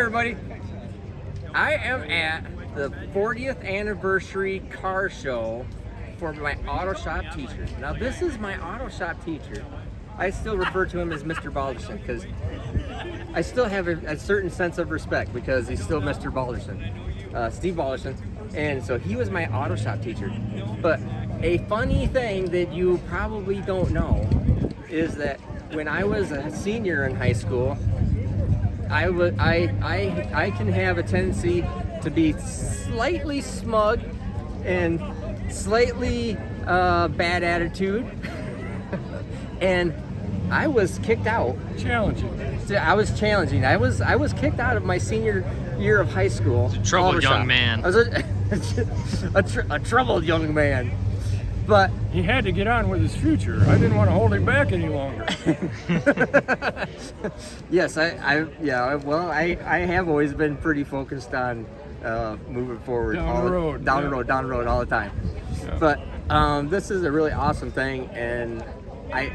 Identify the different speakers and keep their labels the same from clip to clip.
Speaker 1: Everybody, I am at the 40th anniversary car show for my auto shop teacher. Now this is my auto shop teacher. I still refer to him as Mr. Balderson because I still have a certain sense of respect because he's still Mr. Balderson, Steve Balderson. And so he was my auto shop teacher. But a funny thing that you probably don't know is that when I was a senior in high school, I can have a tendency to be slightly smug and slightly bad attitude, and I was kicked out.
Speaker 2: Challenging.
Speaker 1: I was challenging. I was kicked out of my senior year of high school.
Speaker 3: Troubled young man.
Speaker 1: I was a troubled young man. But
Speaker 2: he had to get on with his future. I didn't want to hold him back any longer.
Speaker 1: Yes, I have always been pretty focused on moving forward,
Speaker 2: down the road
Speaker 1: all the time.
Speaker 2: Yeah.
Speaker 1: But this is a really awesome thing, and I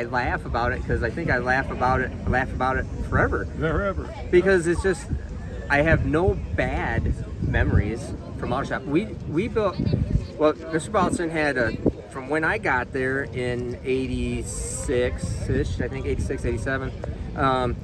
Speaker 1: laugh about it because I think I laugh about it forever.
Speaker 2: Forever.
Speaker 1: Because it's just, I have no bad memories from auto shop. We built. Well, Mr. Balderson had from when I got there in 86-ish, I think 86, 87, Mr.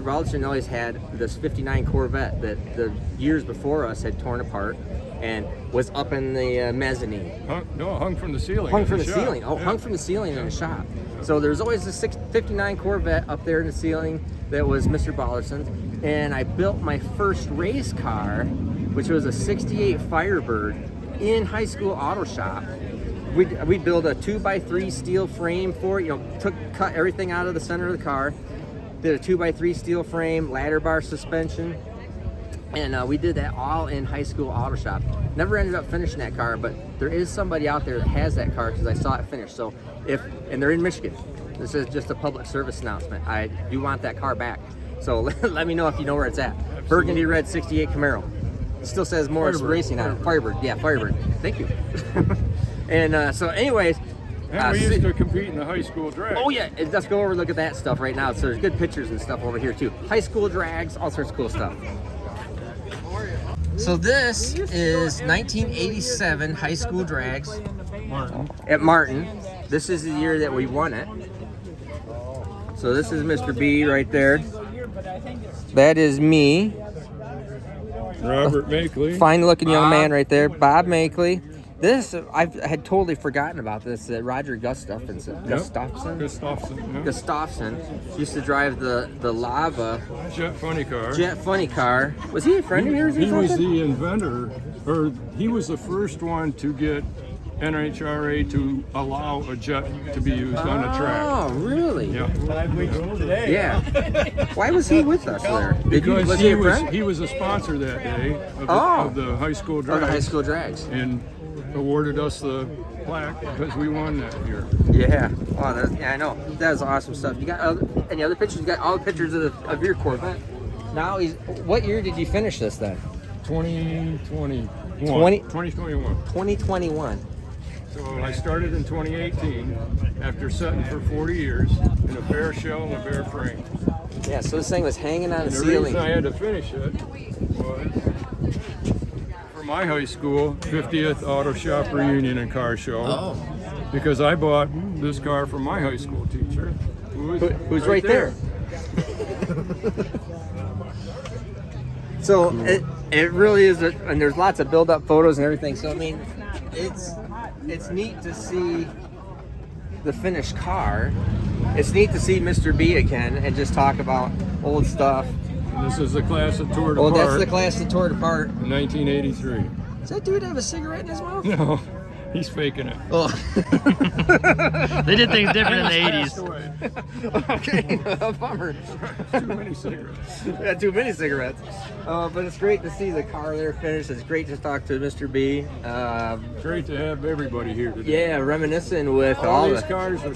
Speaker 1: Balderson always had this 59 Corvette that the years before us had torn apart and was up in the mezzanine.
Speaker 2: Hung from the ceiling.
Speaker 1: Hung from the
Speaker 2: shop.
Speaker 1: ceiling. Oh, yeah. Hung from the ceiling in the shop. So there's always a 59 Corvette up there in the ceiling that was Mr. Balderson's. And I built my first race car, which was a 68 Firebird, in high school auto shop. We built a 2x3 steel frame for it, cut everything out of the center of the car, did a 2x3 steel frame, ladder bar suspension, and we did that all in high school auto shop. Never ended up finishing that car, but there is somebody out there that has that car because I saw it finished. So and they're in Michigan. This is just a public service announcement. I do want that car back. So let me know if you know where it's at.
Speaker 2: Absolutely.
Speaker 1: Burgundy red 68 Camaro. It still says Morris
Speaker 2: Firebird.
Speaker 1: Racing on it. Firebird. Yeah, Firebird. Thank you. And so anyways.
Speaker 2: And we used to compete in the high school drag.
Speaker 1: Oh yeah, let's go over and look at that stuff right now. So there's good pictures and stuff over here too. High school drags, all sorts of cool stuff. So this is 1987 high school drags at Martin. This is the year that we won it. So this is Mr. B right there. That is me.
Speaker 2: Robert Makeley.
Speaker 1: Fine looking young man right there. Bob Makeley. This, I had totally forgotten about this. Roger Gustafson. Gustafson used to drive the Lava
Speaker 2: Jet Funny
Speaker 1: car. Was he a friend of yours or
Speaker 2: He was
Speaker 1: something?
Speaker 2: the inventor, or he was the first one to get NHRA to allow a jet to be used on a track.
Speaker 1: Oh, really?
Speaker 2: Yeah.
Speaker 4: 5 weeks from today.
Speaker 1: Yeah. Why was he with us there?
Speaker 2: Because
Speaker 1: was he a friend?
Speaker 2: he was a sponsor that day of the high school
Speaker 1: Oh,
Speaker 2: drags.
Speaker 1: the high school drags.
Speaker 2: And awarded us the plaque because we won that year.
Speaker 1: Yeah. Oh, I know. That was awesome stuff. You got any other pictures? You got all the pictures of your Corvette. Now what year did you finish this then?
Speaker 2: 2021. 2021.
Speaker 1: 2021.
Speaker 2: So I started in 2018 after setting for 40 years in a bare shell and a bare frame.
Speaker 1: Yeah, so this thing was hanging on
Speaker 2: And
Speaker 1: the
Speaker 2: the
Speaker 1: ceiling.
Speaker 2: reason I had to finish it was for my high school 50th auto shop reunion and car show.
Speaker 1: Oh.
Speaker 2: Because I bought this car from my high school teacher,
Speaker 1: Who's right there. So it really is, and there's lots of build-up photos and everything. So I mean, it's neat to see the finished car. It's neat to see Mr. B again and just talk about old stuff.
Speaker 2: And this is the class that tore it
Speaker 1: Oh,
Speaker 2: apart
Speaker 1: that's the class that tore it apart.
Speaker 2: in 1983.
Speaker 1: Does that dude have a cigarette in his mouth?
Speaker 2: No, he's faking it.
Speaker 1: Oh.
Speaker 3: They did things different in the 80s.
Speaker 1: Okay, bummer.
Speaker 2: Too many cigarettes.
Speaker 1: Yeah, too many cigarettes. But it's great to see the car there finished. It's great to talk to Mr. B.
Speaker 2: Great to have everybody here today.
Speaker 1: Yeah, reminiscing with
Speaker 2: All
Speaker 1: all
Speaker 2: these
Speaker 1: the.
Speaker 2: cars are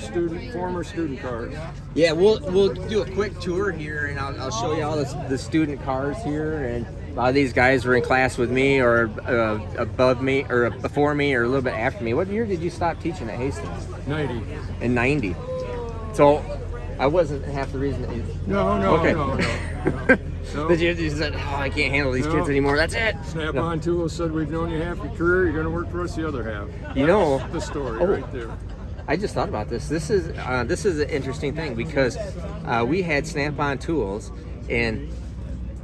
Speaker 2: former student cars.
Speaker 1: Yeah, we'll do a quick tour here, and I'll show you all the student cars here. And a lot of these guys were in class with me, or above me, or before me, or a little bit after me. What year did you stop teaching at Hastings?
Speaker 2: 90.
Speaker 1: In '90. So I wasn't half the reason that you...
Speaker 2: No, no,
Speaker 1: Okay.
Speaker 2: no, no. No.
Speaker 1: Did you said, oh, I can't handle these
Speaker 2: No.
Speaker 1: kids anymore. That's it.
Speaker 2: Snap-on Tools said, we've known you half your career, you're going to work for us the other half.
Speaker 1: You know,
Speaker 2: That's the story
Speaker 1: Oh.
Speaker 2: right there.
Speaker 1: I just thought about this. This is an interesting thing because we had Snap-on Tools, and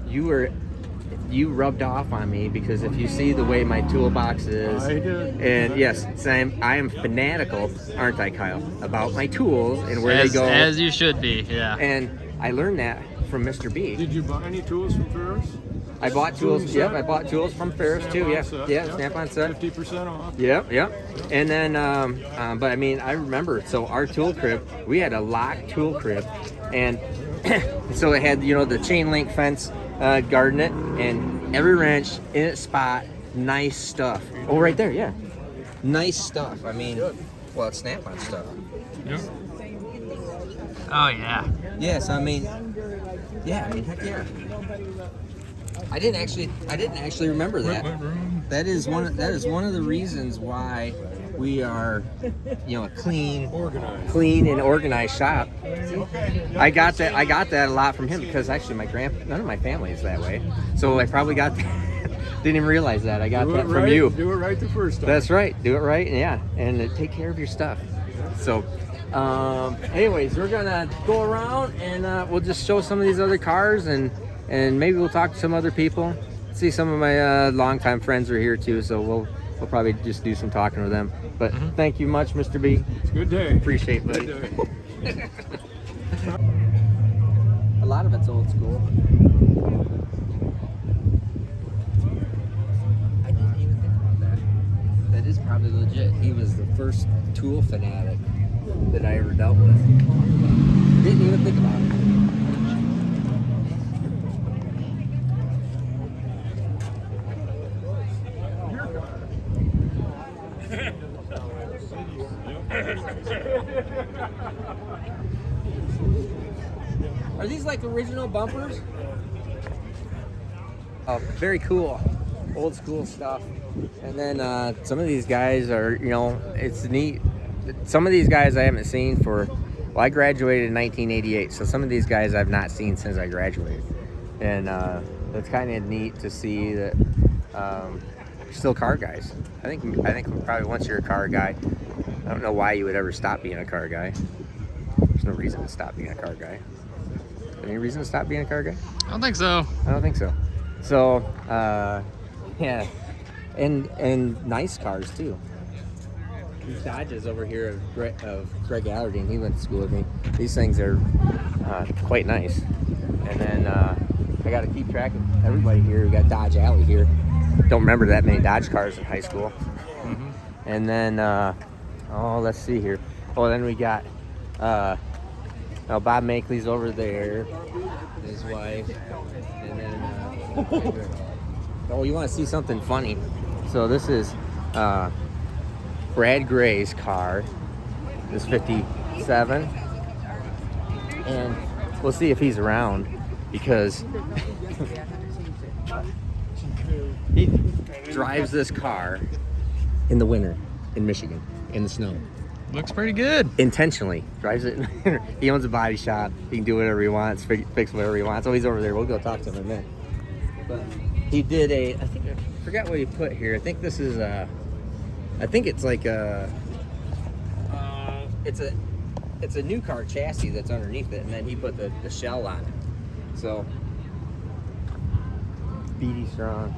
Speaker 1: you rubbed off on me because if you see the way my toolbox is,
Speaker 2: I did.
Speaker 1: and yes, so I am fanatical, aren't I, Kyle, about my tools and where
Speaker 3: As,
Speaker 1: they go.
Speaker 3: as you should be, yeah.
Speaker 1: And I learned that from Mr. B.
Speaker 2: Did you buy any tools from Ferris?
Speaker 1: I bought tools.
Speaker 2: Tools
Speaker 1: Yep,
Speaker 2: set?
Speaker 1: I bought tools from Ferris too. Yeah,
Speaker 2: Snap-on set,
Speaker 1: yeah,
Speaker 2: yep.
Speaker 1: Snap-on set.
Speaker 2: 50% off.
Speaker 1: Yep, yep. And then, but I mean, I remember. So our tool crib, we had a locked tool crib, and so it had the chain link fence guarding it, and every wrench in its spot. Nice stuff. Oh, right there, yeah. Nice stuff. I mean, well, it's Snap-on stuff.
Speaker 2: Yep.
Speaker 3: Oh yeah.
Speaker 1: Yes, I mean, yeah, I mean, heck yeah. I didn't actually remember that.
Speaker 2: What room?
Speaker 1: That is one of the reasons why we are, a clean and organized shop. I got that a lot from him because actually none of my family is that way. So I probably got that. Didn't even realize that. I got
Speaker 2: Do
Speaker 1: that
Speaker 2: it
Speaker 1: from
Speaker 2: right,
Speaker 1: you.
Speaker 2: Do it right the first time.
Speaker 1: That's right. Do it right, and take care of your stuff. So, anyways, we're gonna go around and we'll just show some of these other cars and maybe we'll talk to some other people. See, some of my longtime friends are here too, so we'll probably just do some talking with them. But thank you much, Mr. B.
Speaker 2: It's a good day.
Speaker 1: Appreciate it, buddy.
Speaker 2: Good day.
Speaker 1: A lot of it's old school. I didn't even think about that. That is probably legit. He was the first tool fanatic that I ever dealt with. Didn't even think about it. Are these like original bumpers? Oh, very cool. Old school stuff. And then some of these guys are, it's neat. Some of these guys I haven't seen I graduated in 1988, so some of these guys I've not seen since I graduated. And it's kind of neat to see that still car guys. I think probably once you're a car guy, I don't know why you would ever stop being a car guy. There's no reason to stop being a car guy. Any reason to stop being a car guy?
Speaker 3: I don't think so.
Speaker 1: I don't think so. So, yeah, and nice cars too. These Dodges over here of Greg Allardine, he went to school with me. These things are quite nice. And then I got to keep track of everybody here. We got Dodge Alley here. Don't remember that many Dodge cars in high school.
Speaker 2: Mm-hmm.
Speaker 1: And then, let's see here. Oh, then we got Bob Makeley's over there, his wife, and then you want to see something funny? So this is Brad Gray's car, this 57, and we'll see if he's around because he drives this car in the winter in Michigan in the snow.
Speaker 3: Looks pretty good.
Speaker 1: Intentionally drives it. He owns a body shop. He can do whatever he wants, fix whatever he wants. Oh, he's over there. We'll go talk to him in a minute. But he did I forgot what he put here. I think this is I think it's like it's a new car chassis that's underneath it, and then he put the shell on it. So, BD Strong.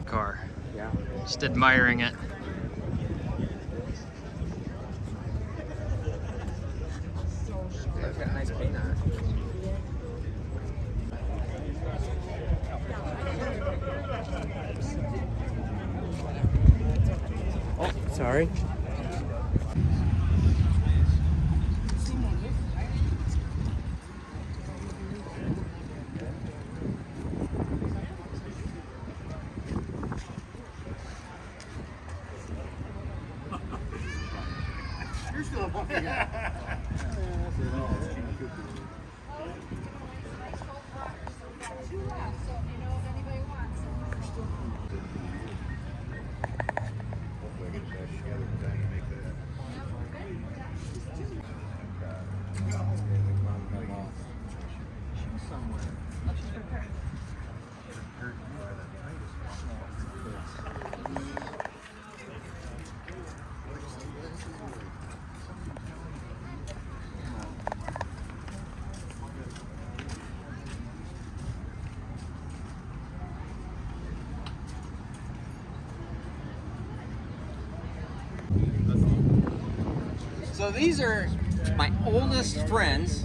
Speaker 3: Car.
Speaker 1: Yeah.
Speaker 3: Just admiring it.
Speaker 1: It's got nice paint on it. Oh, sorry. So these are my oldest friends.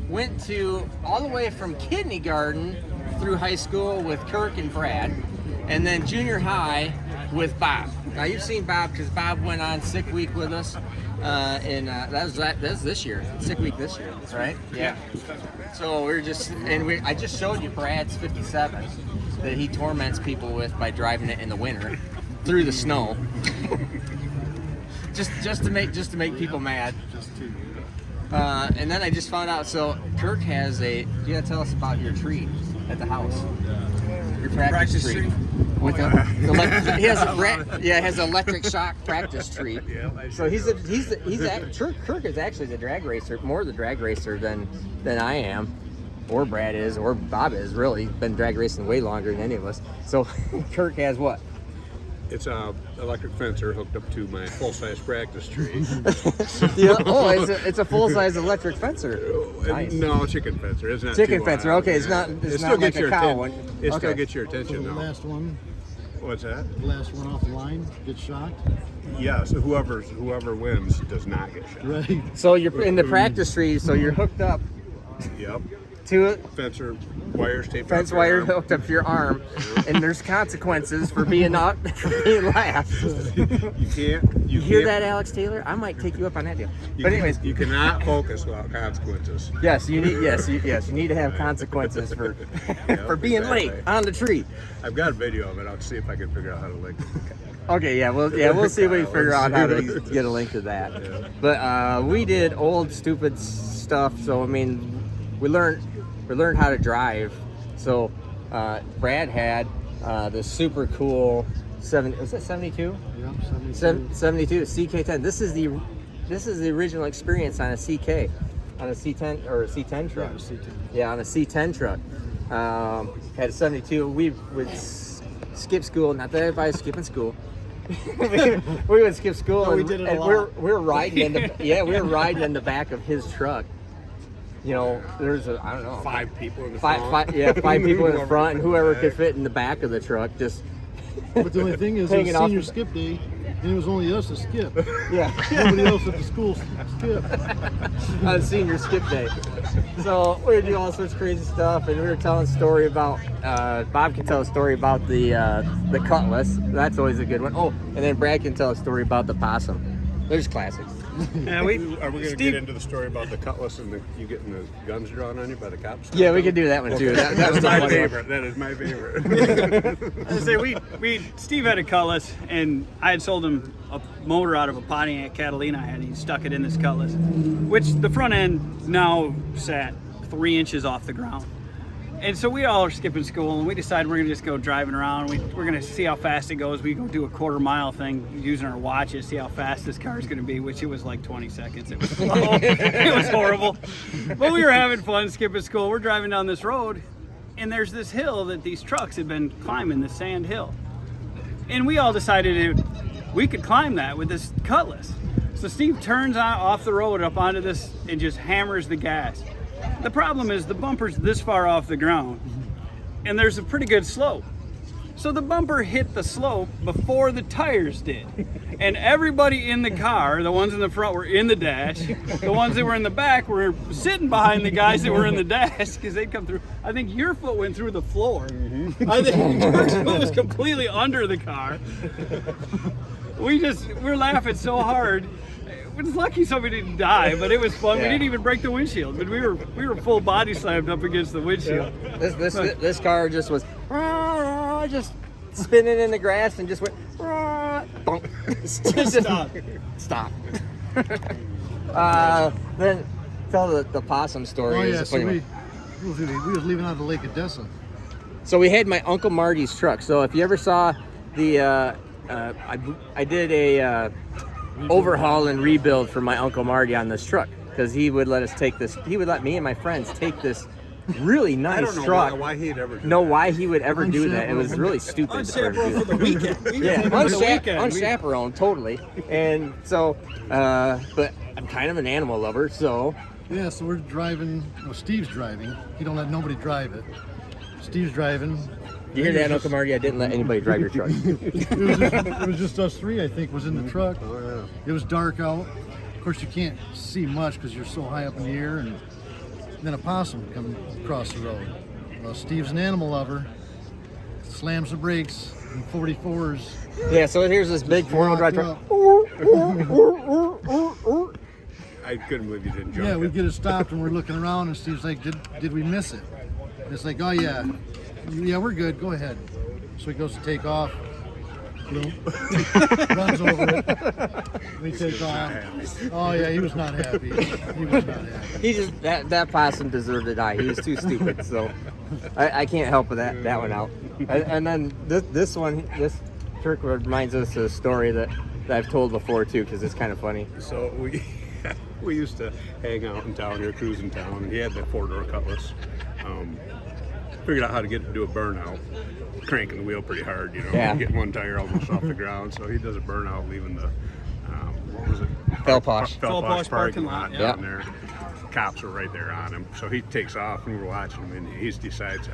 Speaker 1: Went to all the way from kindergarten through high school with Kirk and Brad, and then junior high with Bob. Now you've seen Bob because Bob went on sick week with us, and that was this year, sick week this year, right? Yeah. So we were just, I just showed you Brad's 57 that he torments people with by driving it in the winter through the snow. just to make people mad. And then I just found out. So Kirk has you gotta tell us about your tree at the house. Your practice tree. With he has an electric shock practice tree. So Kirk is actually the drag racer, more the drag racer than I am, or Brad is, or Bob is. Really been drag racing way longer than any of us. So Kirk has what?
Speaker 4: It's a electric fencer hooked up to my full-size practice tree.
Speaker 1: It's a full-size electric fencer. Nice.
Speaker 4: No, chicken fencer. It's not
Speaker 1: chicken
Speaker 4: too
Speaker 1: fencer.
Speaker 4: loud.
Speaker 1: Okay, it's not like a cow one.
Speaker 4: It still
Speaker 1: Okay.
Speaker 4: gets your attention
Speaker 5: The
Speaker 4: though.
Speaker 5: last one,
Speaker 4: What's that?
Speaker 5: the last one off the line gets shot.
Speaker 4: Yes, whoever wins does not get shot.
Speaker 5: Right.
Speaker 1: So you're in the practice tree. So you're hooked up
Speaker 4: Yep.
Speaker 1: to it.
Speaker 4: Fencer wires taped
Speaker 1: Fence
Speaker 4: up your
Speaker 1: wire
Speaker 4: arm.
Speaker 1: hooked up to your arm, and there's consequences for being last. You hear that, Alex Taylor? I might take you up on that deal. But anyways,
Speaker 4: you cannot focus without consequences.
Speaker 1: yes, you need to have consequences for for being late on the tree.
Speaker 4: I've got a video of it. I'll see if I can figure out how to link it.
Speaker 1: Okay, we'll see if we can figure out how to get a link to that. But we did old stupid stuff. So I mean, we learned how to drive. So Brad had the super cool 72?
Speaker 5: Yep.
Speaker 1: 72 CK10. This is the original experience on a CK, on a C10 or a C10 truck.
Speaker 5: Yeah, C10.
Speaker 1: Yeah, on a C10 truck. Had a 72. We would skip school. Not that everybody's skipping school. we would skip school,
Speaker 5: No, we
Speaker 1: and,
Speaker 5: did it a
Speaker 1: and
Speaker 5: lot.
Speaker 1: we're riding in the we were riding in the back of his truck. You know, there's I don't know,
Speaker 4: 5 people in the front.
Speaker 1: five people in the front, and whoever could fit in the back of the truck just.
Speaker 5: But the only thing is, it
Speaker 1: Hanging
Speaker 5: was
Speaker 1: off
Speaker 5: senior
Speaker 1: the-
Speaker 5: skip day, and it was only us to skip.
Speaker 1: Yeah.
Speaker 5: Nobody else at the school skip.
Speaker 1: On senior skip day. So we would do all sorts of crazy stuff, and we were telling a story about Bob can tell a story about the cutlass. That's always a good one. Oh, and then Brad can tell a story about the possum. There's classics.
Speaker 4: Are we going to get into the story about the cutlass and you getting the guns drawn on you by the cops?
Speaker 1: Yeah, we could do that one too. That was
Speaker 4: my
Speaker 1: my
Speaker 4: favorite. That is my favorite.
Speaker 6: I say Steve had a cutlass, and I had sold him a motor out of a Pontiac Catalina I had, and he stuck it in this cutlass, which the front end now sat 3 inches off the ground. And so we all are skipping school, and we decided we're gonna just go driving around. We're gonna see how fast it goes. We go do a quarter-mile thing using our watches, see how fast this car is gonna be, which it was like 20 seconds. It was slow. It was horrible. But we were having fun skipping school. We're driving down this road, and there's this hill that these trucks had been climbing, the sand hill. And we all decided we could climb that with this cutlass. So Steve turns off the road up onto this and just hammers the gas. The problem is the bumper's this far off the ground, and there's a pretty good slope. So the bumper hit the slope before the tires did. And everybody in the car, the ones in the front were in the dash. The ones that were in the back were sitting behind the guys that were in the dash because they'd come through. I think your foot went through the floor. I think George's foot was completely under the car. We're laughing so hard. It was lucky somebody didn't die, but it was fun.
Speaker 1: Yeah.
Speaker 6: We didn't even break the windshield, but we were full body slammed up against the windshield.
Speaker 1: This car just was just spinning in the grass and just went bonk. Just stop. Then tell the possum story.
Speaker 5: Oh
Speaker 1: It's
Speaker 5: yeah,
Speaker 1: a
Speaker 5: so
Speaker 1: funny
Speaker 5: we
Speaker 1: one.
Speaker 5: was leaving out of Lake Odessa.
Speaker 1: So we had my Uncle Marty's truck. So if you ever saw the, I did a overhaul and rebuild for my Uncle Marty on this truck because he would let us take this. He would let me and my friends take this really
Speaker 4: I
Speaker 1: nice
Speaker 4: don't know
Speaker 1: truck.
Speaker 4: why he'd ever do
Speaker 1: Know
Speaker 4: that.
Speaker 1: why he would ever do that? It was really stupid. for him to do
Speaker 6: Unchaperoned for the weekend.
Speaker 1: yeah,
Speaker 6: weekend.
Speaker 1: unchaperoned, totally. And so, but I'm kind of an animal lover, so
Speaker 5: Yeah, so we're driving. Well, Steve's driving. He don't let nobody drive it. Steve's driving.
Speaker 1: you hear that, Uncle Marty? I didn't let anybody drive your truck.
Speaker 5: It was just us three, I think, was in the truck.
Speaker 4: Oh, yeah.
Speaker 5: It was dark out. Of course, you can't see much because you're so high up in the air. And then a possum come across the road. Well, Steve's an animal lover. Slams the brakes in 44s.
Speaker 1: Yeah, so here's this big four-wheel drive truck.
Speaker 4: I couldn't believe you didn't jump.
Speaker 5: Yeah, we
Speaker 4: it.
Speaker 5: get it stopped and we're looking around and Steve's like, did we miss it? And it's like, oh yeah, yeah, we're good, go ahead. So he goes to take off, boom, runs over it, we take off. Oh yeah, he was not happy. He was not happy.
Speaker 1: He just that possum deserved to die. He was too stupid, so I can't help with that one out. And then this trick reminds us of a story that I've told before too, because it's kind of funny.
Speaker 4: So we used to hang out in town here, cruising town, and he had that 4-door Cutlass. Figured out how to get it to do a burnout, cranking the wheel pretty hard,
Speaker 1: Yeah.
Speaker 4: getting one tire almost off the ground. So he does a burnout, leaving the what was it?
Speaker 1: Felposh.
Speaker 4: Felposh parking lot
Speaker 6: yeah.
Speaker 4: down there. Cops were right there on him, so he takes off, and we're watching him, and he decided he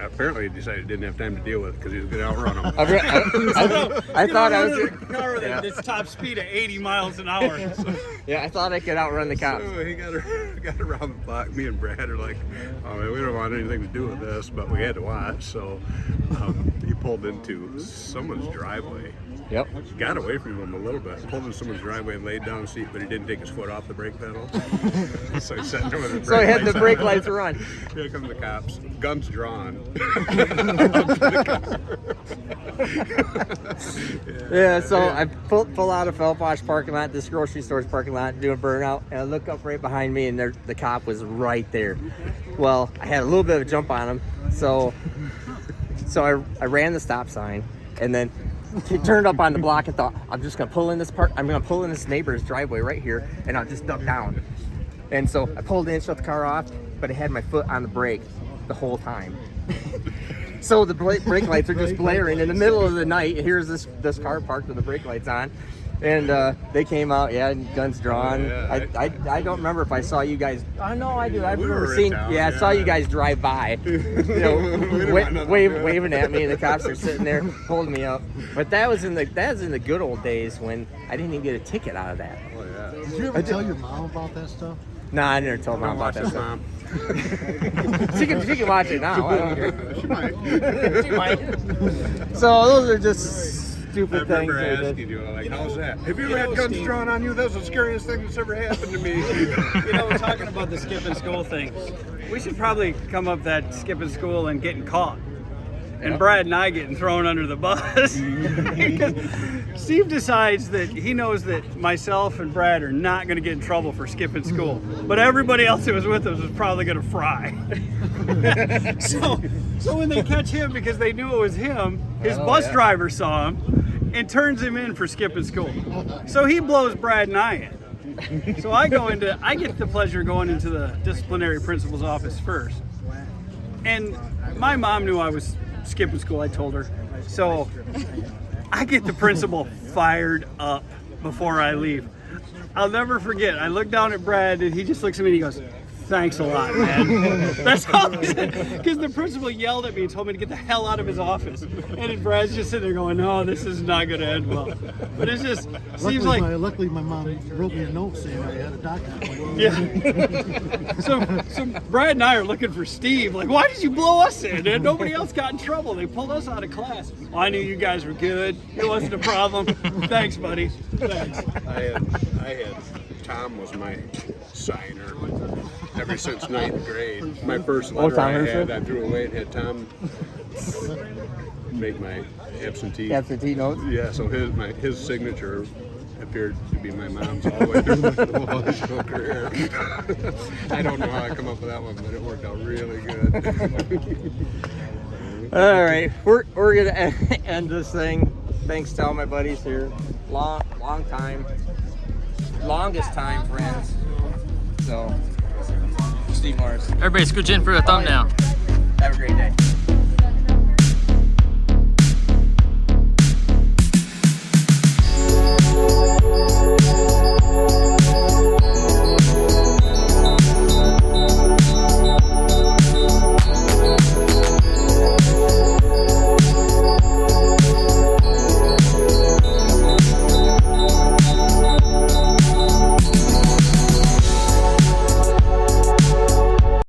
Speaker 4: didn't have time to deal with it because he was going to outrun him.
Speaker 1: I thought I was.
Speaker 6: car that's top speed at 80 miles an hour.
Speaker 1: Yeah, I thought I could outrun the cops.
Speaker 4: So he got around the block. Me and Brad are like, oh man, we don't want anything to do with this, but we had to watch. So he pulled into someone's driveway.
Speaker 1: Yep.
Speaker 4: Got away from him a little bit. Pulled in someone's driveway and laid down the seat, but he didn't take his foot off the brake pedal. So he's sitting there with his
Speaker 1: So he had the brake
Speaker 4: on.
Speaker 1: lights run.
Speaker 4: Here come the cops, guns drawn.
Speaker 1: Yeah, so I pull out of Felposh parking lot, this grocery store's parking lot, doing burnout, and I look up right behind me, and the cop was right there. Well, I had a little bit of a jump on him, so I ran the stop sign, and then he turned up on the block and thought, I'm just gonna pull in this neighbor's driveway right here, and I'll just duck down. And so I pulled in, shut the car off, but I had my foot on the brake the whole time. So the brake lights are just blaring in the middle of the night. Here's this car parked with the brake lights on. And they came out, and guns drawn.
Speaker 4: Yeah,
Speaker 1: I don't remember if I saw you guys. Oh no, I do. I
Speaker 4: We
Speaker 1: remember
Speaker 4: were in
Speaker 1: seeing.
Speaker 4: town,
Speaker 1: I saw
Speaker 4: yeah.
Speaker 1: you guys drive by, waving at me, and the cops are sitting there holding me up. But that was in the good old days when I didn't even get a ticket out of that.
Speaker 4: Oh yeah.
Speaker 5: Did you ever tell your mom about that stuff?
Speaker 1: Nah, I never told mom about that stuff. She can watch it now. I don't care.
Speaker 4: She might.
Speaker 1: She might. So those are just stupid
Speaker 4: I
Speaker 1: things.
Speaker 4: remember
Speaker 1: I did.
Speaker 4: asking you, like, how's that? Have you ever had guns drawn on you? That's the scariest thing that's ever happened to me.
Speaker 6: We're talking about the skipping school thing. We should probably come up that skipping school and getting caught. And Brad and I getting thrown under the bus. Because Steve decides that he knows that myself and Brad are not going to get in trouble for skipping school. But everybody else that was with us was probably going to fry. So when they catch him, because they knew it was him, his bus driver saw him and turns him in for skipping school. So he blows Brad and I in. So I get the pleasure of going into the disciplinary principal's office first. And my mom knew I was skipping school, I told her. So I get the principal fired up before I leave. I'll never forget, I look down at Brad and he just looks at me and he goes, thanks a lot, man. That's all he said. Because the principal yelled at me and told me to get the hell out of his office. And then Brad's just sitting there going, no, this is not going to end well. But it just seems like...
Speaker 5: Luckily, my mom wrote me a note saying I had a doctor appointment.
Speaker 6: Yeah. So Brad and I are looking for Steve. Like, why did you blow us in? And nobody else got in trouble. They pulled us out of class. Well, I knew you guys were good. It wasn't a problem. Thanks, buddy. Thanks.
Speaker 4: I had Tom was my signer ever since 9th grade. My first letter I threw away and had Tom make my absentee
Speaker 1: Absentee notes.
Speaker 4: Yeah, so his signature appeared to be my mom's all the way through the whole high school career. I don't know how I come up with that one, but it worked out really good.
Speaker 1: All right, we're gonna end this thing. Thanks to all my buddies here. Long time, longest time friends. So, Steve Morris.
Speaker 3: Everybody scooch in for a thumbnail.